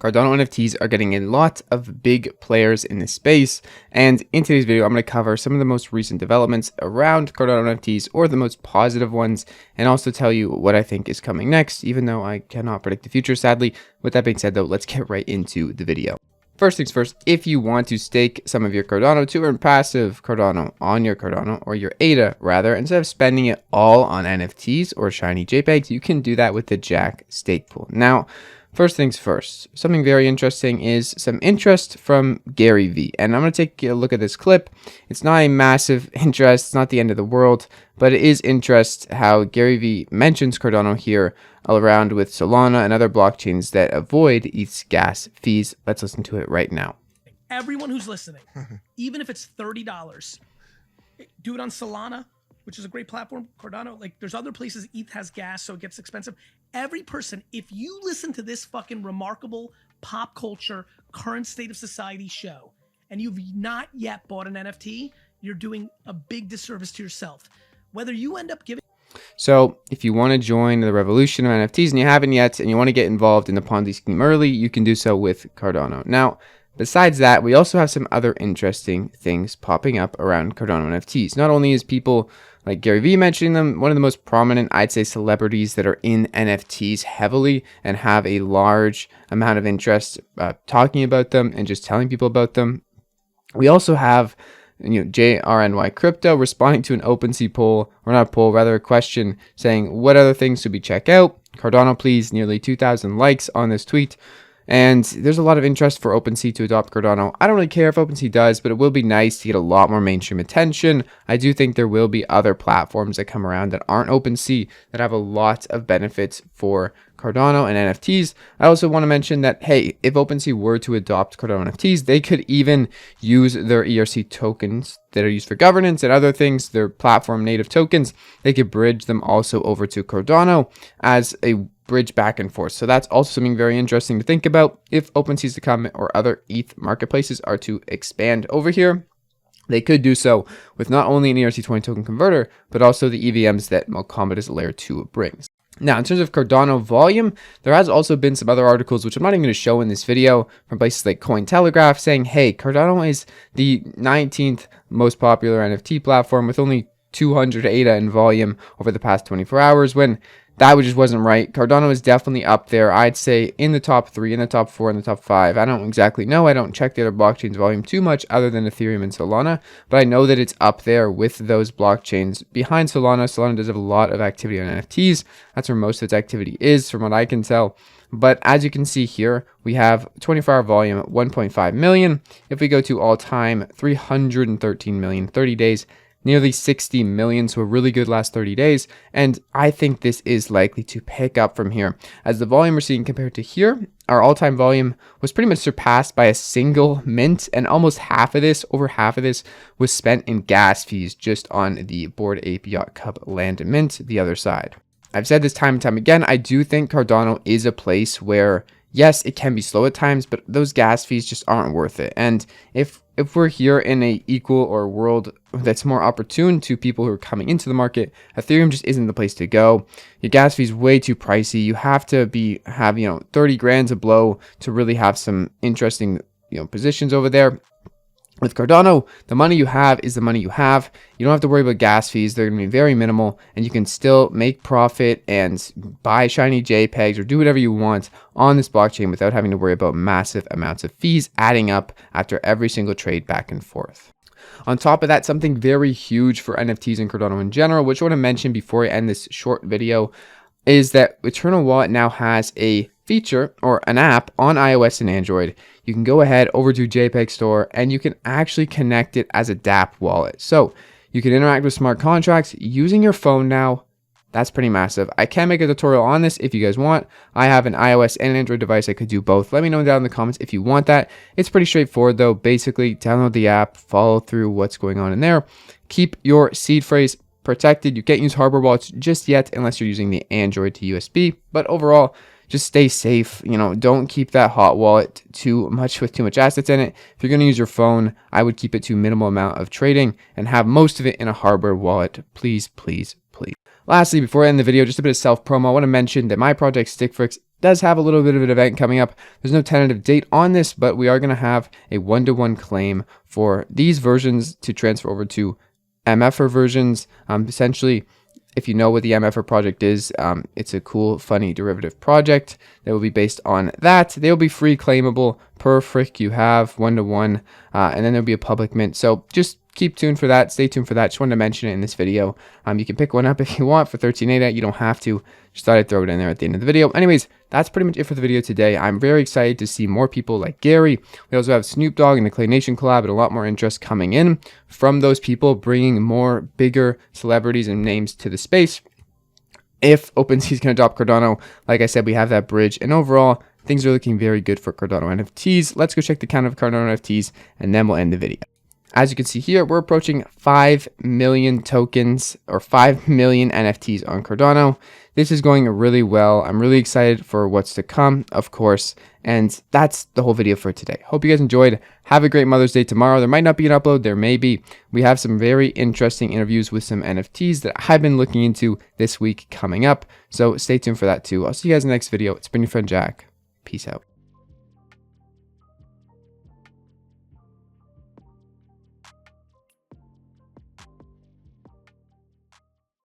Cardano NFTs are getting a lot of big players in this space, and in today's video I'm going to cover some of the most recent developments around Cardano NFTs, or the most positive ones, and also tell you what I think is coming next, even though I cannot predict the future, sadly. With that being said though, let's get right into the video. First things first, if you want to stake some of your Cardano to earn passive Cardano on your Cardano, or your ADA rather, instead of spending it all on NFTs or shiny JPEGs, you can do that with the Jack stake pool. Now, first things first, something very interesting is some interest from Gary V. And I'm going to take a look at this clip. It's not a massive interest, it's not the end of the world, but it is interest how Gary V mentions Cardano here all around with Solana and other blockchains that avoid ETH's gas fees. Let's listen to it right now. Everyone who's listening, even if it's $30, do it on Solana, which is a great platform. Cardano, like there's other places ETH has gas, so it gets expensive. Every person, if you listen to this fucking remarkable pop culture, current state of society show, and you've not yet bought an NFT, you're doing a big disservice to yourself. Whether you end up giving... So if you want to join the revolution of NFTs and you haven't yet, and you want to get involved in the Ponzi scheme early, you can do so with Cardano. Now, besides that, we also have some other interesting things popping up around Cardano NFTs. Not only is people like Gary V mentioning them, one of the most prominent, I'd say, celebrities that are in NFTs heavily and have a large amount of interest talking about them and just telling people about them. We also have JRNY Crypto responding to an Opensea poll, or not a poll, rather a question saying, what other things should we check out? Cardano, please. Nearly 2,000 likes on this tweet. And there's a lot of interest for Opensea to adopt Cardano. I don't really care if Opensea does, but it will be nice to get a lot more mainstream attention. I do think there will be other platforms that come around that aren't Opensea that have a lot of benefits for Cardano and NFTs. I also want to mention that, hey, if Opensea were to adopt Cardano NFTs, they could even use their ERC tokens that are used for governance and other things, their platform native tokens. They could bridge them also over to Cardano as a bridge back and forth. So that's also something very interesting to think about. If Opensea's to come or other ETH marketplaces are to expand over here, they could do so with not only an ERC20 token converter, but also the EVMs that Mohammed Layer 2 brings. Now, in terms of Cardano volume, there has also been some other articles, which I'm not even going to show in this video, from places like Cointelegraph saying, hey, Cardano is the 19th most popular NFT platform with only 200 ADA in volume over the past 24 hours, when that just wasn't right. Cardano is definitely up there. I'd say in the top 3, in the top 4, in the top 5. I don't exactly know. I don't check the other blockchains volume too much other than Ethereum and Solana, but I know that it's up there with those blockchains behind Solana. Solana does have a lot of activity on NFTs. That's where most of its activity is, from what I can tell. But as you can see here, we have 24-hour volume at 1.5 million. If we go to all-time, 313 million, 30 days, nearly 60 million, so a really good last 30 days. And I think this is likely to pick up from here, as the volume we're seeing compared to here, our all-time volume was pretty much surpassed by a single mint, and almost half of this, over half of this, was spent in gas fees just on the Bored Ape Yacht Club land mint, the other side. I've said this time and time again, I do think Cardano is a place where, yes, it can be slow at times, but those gas fees just aren't worth it. And if we're here in a equal or world that's more opportune to people who are coming into the market, Ethereum just isn't the place to go. Your gas fee is way too pricey. You have to have 30 grand to blow to really have some interesting positions over there. With Cardano, the money you have is the money you have. You don't have to worry about gas fees. They're going to be very minimal, and you can still make profit and buy shiny JPEGs or do whatever you want on this blockchain without having to worry about massive amounts of fees adding up after every single trade back and forth. On top of that, something very huge for NFTs and Cardano in general, which I want to mention before I end this short video, is that Eternal Wallet now has a feature or an app on iOS and Android. You can go ahead over to JPEG Store and you can actually connect it as a dApp wallet. So you can interact with smart contracts using your phone now. That's pretty massive. I can make a tutorial on this if you guys want. I have an iOS and an Android device. I could do both. Let me know down in the comments if you want that. It's pretty straightforward though. Basically, download the app, follow through what's going on in there. Keep your seed phrase protected. You can't use hardware wallets just yet unless you're using the Android to USB. But overall, just stay safe. Don't keep that hot wallet too much with too much assets in it. If you're going to use your phone, I would keep it to minimal amount of trading and have most of it in a hardware wallet. Please, please, please. Lastly, before I end the video, just a bit of self-promo. I want to mention that my project Stickfrix does have a little bit of an event coming up. There's no tentative date on this, but we are going to have a 1-to-1 claim for these versions to transfer over to MFR versions. Essentially, if you know what the MFR project is, it's a cool, funny derivative project that will be based on that. They'll be free claimable per frick you have, 1-to-1, and then there'll be a public mint. So just keep tuned for that. Stay tuned for that. Just wanted to mention it in this video. You can pick one up if you want for 13 ADA. You don't have to. Just thought I'd throw it in there at the end of the video. Anyways, that's pretty much it for the video today. I'm very excited to see more people like Gary. We also have Snoop Dogg and the Clay Nation collab, and a lot more interest coming in from those people, bringing more bigger celebrities and names to the space. If OpenSea is going to adopt Cardano, like I said, we have that bridge, and overall, things are looking very good for Cardano NFTs. Let's go check the count of Cardano NFTs, and then we'll end the video. As you can see here, we're approaching 5 million tokens or 5 million NFTs on Cardano. This is going really well. I'm really excited for what's to come, of course. And that's the whole video for today. Hope you guys enjoyed. Have a great Mother's Day tomorrow. There might not be an upload. There may be. We have some very interesting interviews with some NFTs that I've been looking into this week coming up. So stay tuned for that too. I'll see you guys in the next video. It's been your friend Jack. Peace out.